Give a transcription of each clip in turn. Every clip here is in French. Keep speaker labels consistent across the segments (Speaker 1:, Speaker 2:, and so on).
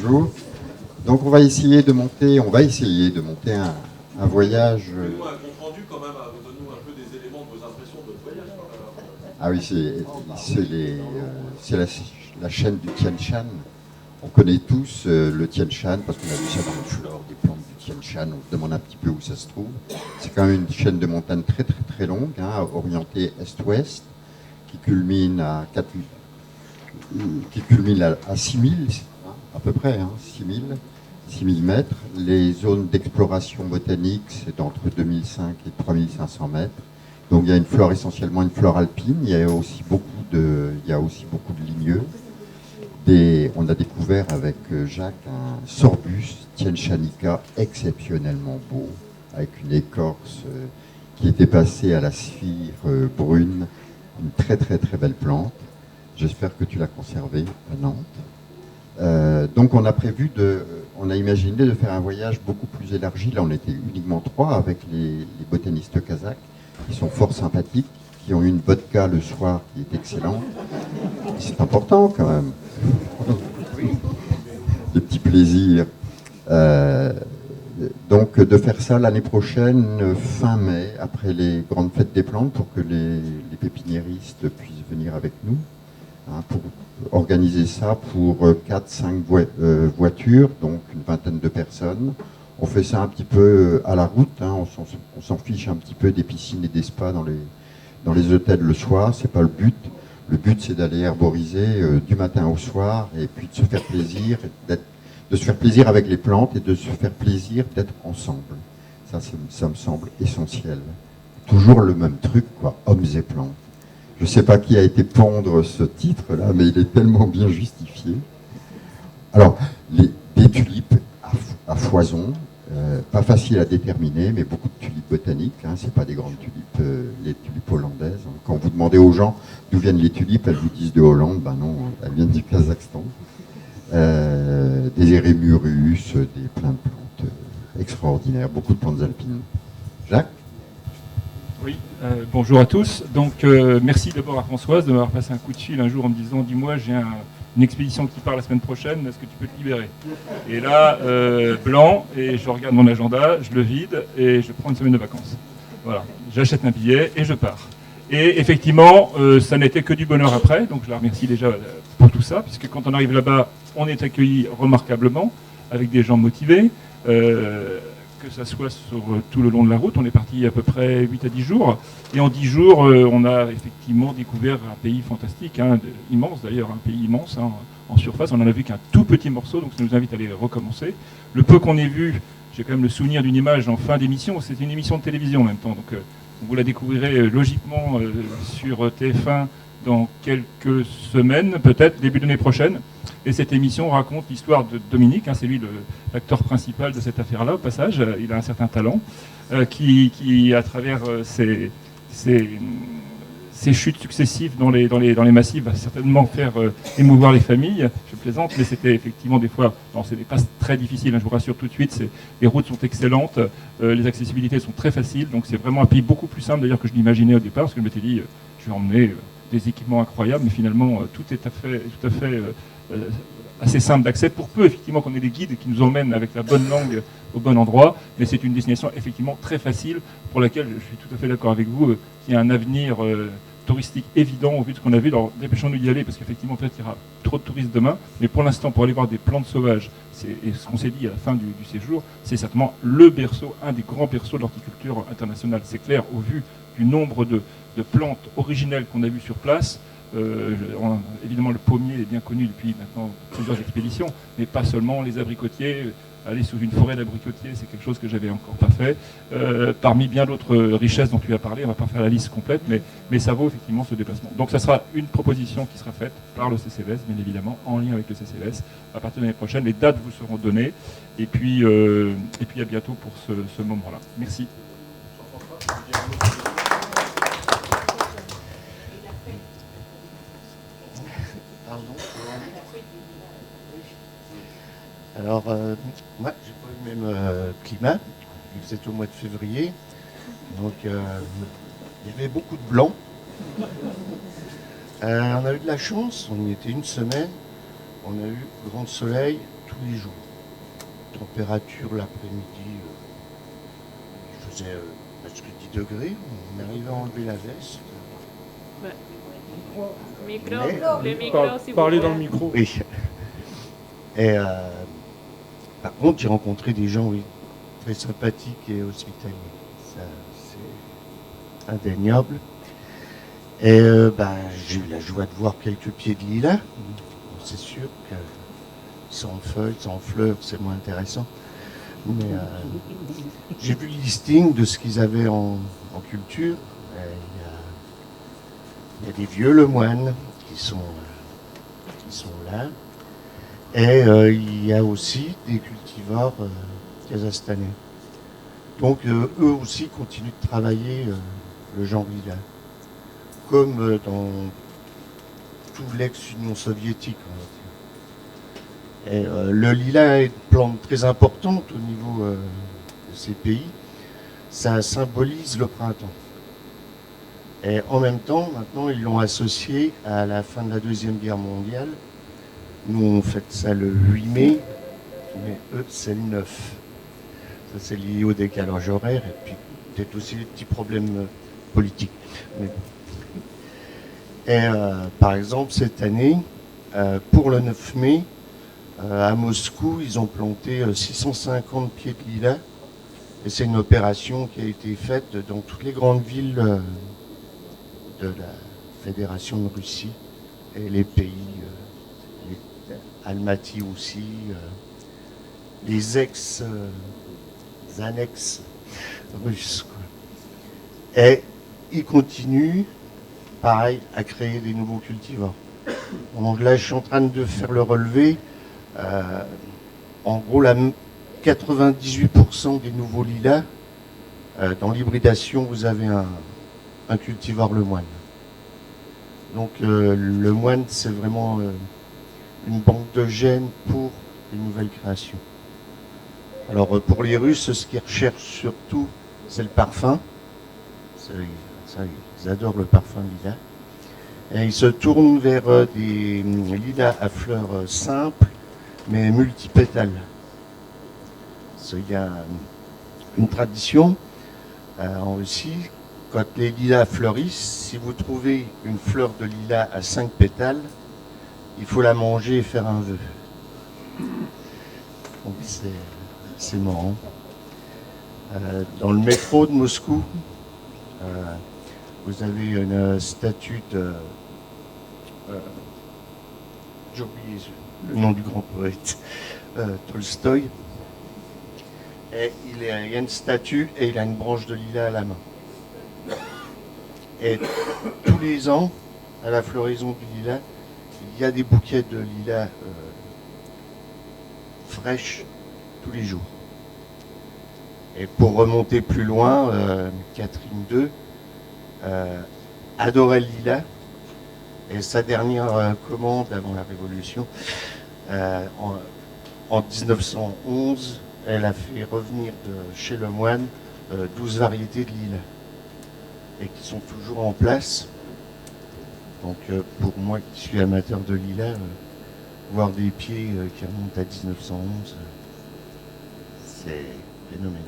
Speaker 1: bonjour. Donc on va essayer de monter un voyage.
Speaker 2: Faites-nous un compte rendu quand même, donne-nous un peu des éléments de vos impressions de votre voyage.
Speaker 1: Ah oui, c'est la chaîne du Tian Shan. On connaît tous le Tian Shan parce qu'on a vu ça dans le flore des plantes du Tian Shan. On se demande un petit peu où ça se trouve. C'est quand même une chaîne de montagnes très très très longue, hein, orientée est-ouest, qui culmine à 6000, à peu près, hein, 6000 mètres. Les zones d'exploration botanique, c'est entre 2005 et 3500 mètres. Donc il y a essentiellement une flore alpine. Il y a aussi beaucoup de ligneux. On a découvert avec Jacques un sorbus tienshanica exceptionnellement beau, avec une écorce qui était passée à la sphère brune, une très très très belle plante. J'espère que tu l'as conservée à Nantes. Donc on a imaginé de faire un voyage beaucoup plus élargi. Là on était uniquement 3 avec les botanistes kazakhs, qui sont fort sympathiques, qui ont eu une vodka le soir qui est excellente. C'est important quand même. Des petits plaisirs. Donc de faire ça l'année prochaine, fin mai, après les grandes fêtes des plantes, pour que les pépiniéristes puissent venir avec nous, hein, pour organiser ça pour 4-5 voitures, donc une vingtaine de personnes. On fait ça un petit peu à la route, hein, on s'en fiche un petit peu des piscines et des spas dans les hôtels le soir, c'est pas le but. Le but, c'est d'aller herboriser du matin au soir et puis de se faire plaisir, avec les plantes et de se faire plaisir d'être ensemble. Ça me semble essentiel. Toujours le même truc, quoi, hommes et plantes. Je ne sais pas qui a été pondre ce titre-là, mais il est tellement bien justifié. Alors, des tulipes à foison, pas facile à déterminer, mais beaucoup de tulipes botaniques, hein, c'est pas des grandes tulipes, les tulipes hollandaises. Hein. Quand vous demandez aux gens d'où viennent les tulipes, elles vous disent de Hollande, ben non, elles viennent du Kazakhstan. Des érémurus, plein de plantes extraordinaires, beaucoup de plantes alpines. Jacques ?
Speaker 3: Oui, bonjour à tous. Donc merci d'abord à Françoise de m'avoir passé un coup de fil un jour en me disant « Dis-moi, j'ai une expédition qui part la semaine prochaine, est-ce que tu peux te libérer ?» Et là, blanc, et je regarde mon agenda, je le vide et je prends une semaine de vacances. Voilà, j'achète un billet et je pars. Et effectivement, ça n'était que du bonheur après, donc je la remercie déjà pour tout ça, puisque quand on arrive là-bas, on est accueilli remarquablement, avec des gens motivés, que ça soit sur tout le long de la route. On est parti à peu près 8 à 10 jours, et en 10 jours, on a effectivement découvert un pays fantastique, hein, immense d'ailleurs, un pays immense, hein, en surface. On n'en a vu qu'un tout petit morceau, donc ça nous invite à aller recommencer. Le peu qu'on ait vu, j'ai quand même le souvenir d'une image en fin d'émission, c'était une émission de télévision en même temps, donc vous la découvrirez logiquement sur TF1 dans quelques semaines, peut-être début de l'année prochaine. Et cette émission raconte l'histoire de Dominique, hein, c'est lui l'acteur principal de cette affaire-là, au passage. Il a un certain talent, qui à travers ses chutes successives dans les massifs, va certainement faire émouvoir les familles. Je plaisante, mais c'était effectivement des fois... Non, c'est des passes très difficiles, hein, je vous rassure tout de suite. Les routes sont excellentes, les accessibilités sont très faciles, donc c'est vraiment un pays beaucoup plus simple d'ailleurs que je l'imaginais au départ, parce que je m'étais dit, je vais emmener des équipements incroyables, mais finalement, tout est tout à fait assez simple d'accès, pour peu effectivement qu'on ait des guides qui nous emmènent avec la bonne langue au bon endroit, mais c'est une destination effectivement très facile, pour laquelle je suis tout à fait d'accord avec vous, qu'il y a un avenir touristique évident au vu de ce qu'on a vu. Alors dépêchons-nous d'y aller, parce qu'effectivement peut-être qu'il y aura trop de touristes demain, mais pour l'instant, pour aller voir des plantes sauvages, et ce qu'on s'est dit à la fin du séjour, c'est certainement le berceau, un des grands berceaux de l'horticulture internationale. C'est clair, au vu du nombre de plantes originelles qu'on a vues sur place. Évidemment, le pommier est bien connu depuis maintenant plusieurs expéditions, mais pas seulement les abricotiers. Aller sous une forêt d'abricotiers, c'est quelque chose que j'avais encore pas fait. Parmi bien d'autres richesses dont tu as parlé, on va pas faire la liste complète, mais ça vaut effectivement ce déplacement. Donc ça sera une proposition qui sera faite par le CCLS, bien évidemment, en lien avec le CCLS. À partir de l'année prochaine, les dates vous seront données. Et puis à bientôt pour ce moment-là. Merci.
Speaker 4: Alors, moi, j'ai pas eu le même climat. Vous êtes au mois de février, donc il y avait beaucoup de blanc. On a eu de la chance, on y était une semaine. On a eu grand soleil, tout tous les jours. Température l'après-midi, il faisait presque 10 degrés. On arrivait à enlever la veste.
Speaker 5: Le micro, si vous
Speaker 6: Parlez
Speaker 5: voulez.
Speaker 6: dans le micro.
Speaker 4: Oui. Et par contre, j'ai rencontré des gens, oui, très sympathiques et hospitaliers. Ça, c'est indéniable. Et j'ai eu la joie de voir quelques pieds de lilas. C'est sûr que sans feuilles, sans fleurs, c'est moins intéressant. Mais j'ai vu le listing de ce qu'ils avaient en culture. Il y a des vieux lemoines qui sont là. Et il y a aussi des cultivars kazakhstanais. Donc eux aussi continuent de travailler le genre lilas. Comme dans tout l'ex-Union soviétique. Et le lilas est une plante très importante au niveau de ces pays. Ça symbolise le printemps. Et en même temps, maintenant, ils l'ont associé à la fin de la Deuxième Guerre mondiale. Nous, on fête ça le 8 mai, mais eux, c'est le 9. Ça, c'est lié au décalage horaire et puis peut-être aussi des petits problèmes politiques. Et par exemple, cette année, pour le 9 mai, à Moscou, ils ont planté 650 pieds de lilas. Et c'est une opération qui a été faite dans toutes les grandes villes de la Fédération de Russie et les pays, Almaty aussi, les annexes russes. Quoi. Et ils continuent, pareil, à créer des nouveaux cultivars. Donc là, je suis en train de faire le relevé. En gros, 98% des nouveaux lilas, dans l'hybridation, vous avez un cultivar lemoine. Donc le moine, c'est vraiment une banque de gènes pour une nouvelle création. Alors pour les Russes, ce qu'ils recherchent surtout, c'est le parfum. Ils adorent le parfum lilas. Et ils se tournent vers des lilas à fleurs simples, mais multipétales. Il y a une tradition en Russie, quand les lilas fleurissent, si vous trouvez une fleur de lilas à 5 pétales, il faut la manger et faire un vœu. Donc c'est marrant. Dans le métro de Moscou, vous avez une statue de... j'ai oublié le nom du grand poète, Tolstoï. Et il y a une statue et il a une branche de lilas à la main. Et tous les ans, à la floraison du lilas, il y a des bouquets de lilas fraîches tous les jours. Et pour remonter plus loin, Catherine II adorait le lilas. Et sa dernière commande avant la Révolution, en 1911, elle a fait revenir chez le moine 12 variétés de lilas et qui sont toujours en place. Donc pour moi qui suis amateur de lilas, voir des pieds qui remontent à 1911, c'est phénoménal.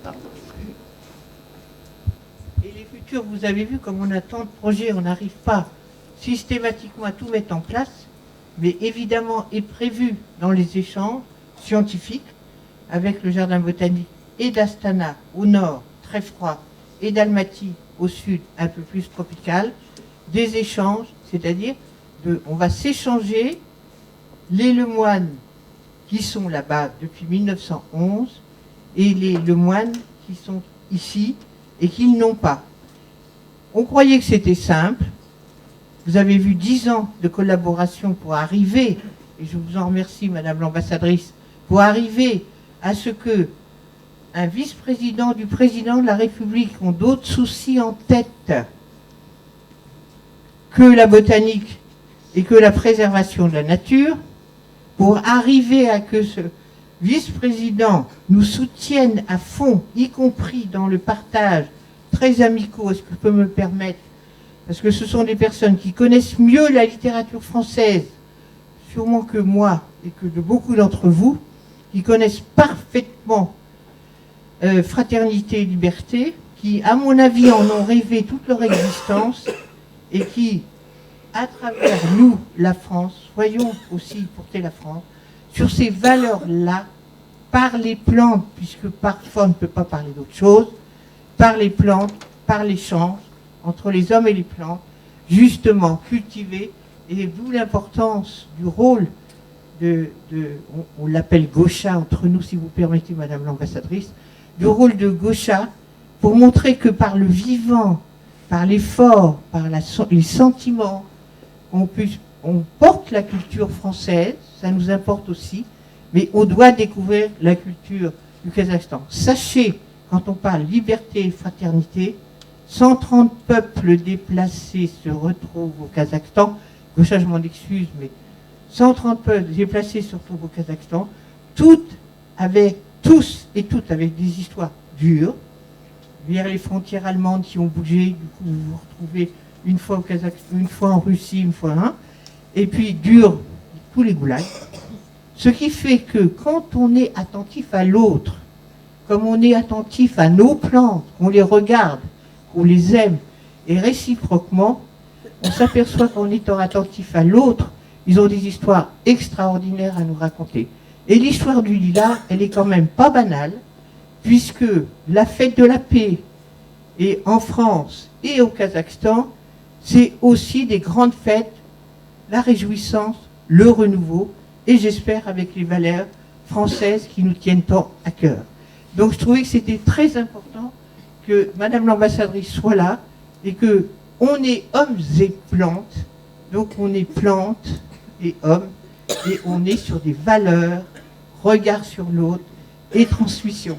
Speaker 4: Pardon.
Speaker 7: Et les futurs, vous avez vu comme on a tant de projets, on n'arrive pas systématiquement à tout mettre en place, mais évidemment est prévu dans les échanges scientifiques avec le jardin botanique et d'Astana au nord, très froid, et d'Almaty au sud, un peu plus tropical, des échanges, c'est-à-dire on va s'échanger les lemoines qui sont là-bas depuis 1911 et les lemoines qui sont ici et qui n'ont pas. On croyait que c'était simple. Vous avez vu 10 ans de collaboration pour arriver, et je vous en remercie, Madame l'ambassadrice, pour arriver à ce que un vice-président du président de la République ont d'autres soucis en tête que la botanique et que la préservation de la nature, pour arriver à que ce vice-président nous soutienne à fond, y compris dans le partage très amicaux, est-ce que je peux me le permettre, parce que ce sont des personnes qui connaissent mieux la littérature française sûrement que moi et que de beaucoup d'entre vous, qui connaissent parfaitement Fraternité et Liberté, qui, à mon avis, en ont rêvé toute leur existence et qui, à travers nous, la France, voyons aussi porter la France, sur ces valeurs-là, par les plantes, puisque parfois on ne peut pas parler d'autre chose, par les plantes, par l'échange entre les hommes et les plantes, justement cultiver, et d'où l'importance du rôle on l'appelle Gaucha entre nous, si vous permettez, Madame l'ambassadrice, du rôle de Gaucha, pour montrer que par le vivant, par l'effort, par les sentiments, on porte la culture française, ça nous importe aussi, mais on doit découvrir la culture du Kazakhstan. Sachez, quand on parle liberté et fraternité, 130 peuples déplacés se retrouvent au Kazakhstan. Gaucha, je m'en excuse, mais 130 peuples déplacés se retrouvent au Kazakhstan, tous et toutes avec des histoires dures, vers les frontières allemandes qui ont bougé, du coup vous vous retrouvez une fois au Kazakhstan, une fois en Russie, une fois et puis durs, tous les goulags. Ce qui fait que quand on est attentif à l'autre, comme on est attentif à nos plantes, qu'on les regarde, qu'on les aime, et réciproquement, on s'aperçoit qu'en étant attentif à l'autre, ils ont des histoires extraordinaires à nous raconter. Et l'histoire du lilas, elle est quand même pas banale, puisque la fête de la paix, et en France et au Kazakhstan, c'est aussi des grandes fêtes, la réjouissance, le renouveau, et j'espère avec les valeurs françaises qui nous tiennent tant à cœur. Donc je trouvais que c'était très important que Madame l'ambassadrice soit là, et que on est hommes et plantes, donc on est plantes et hommes, et on est sur des valeurs, regard sur l'autre et transmission.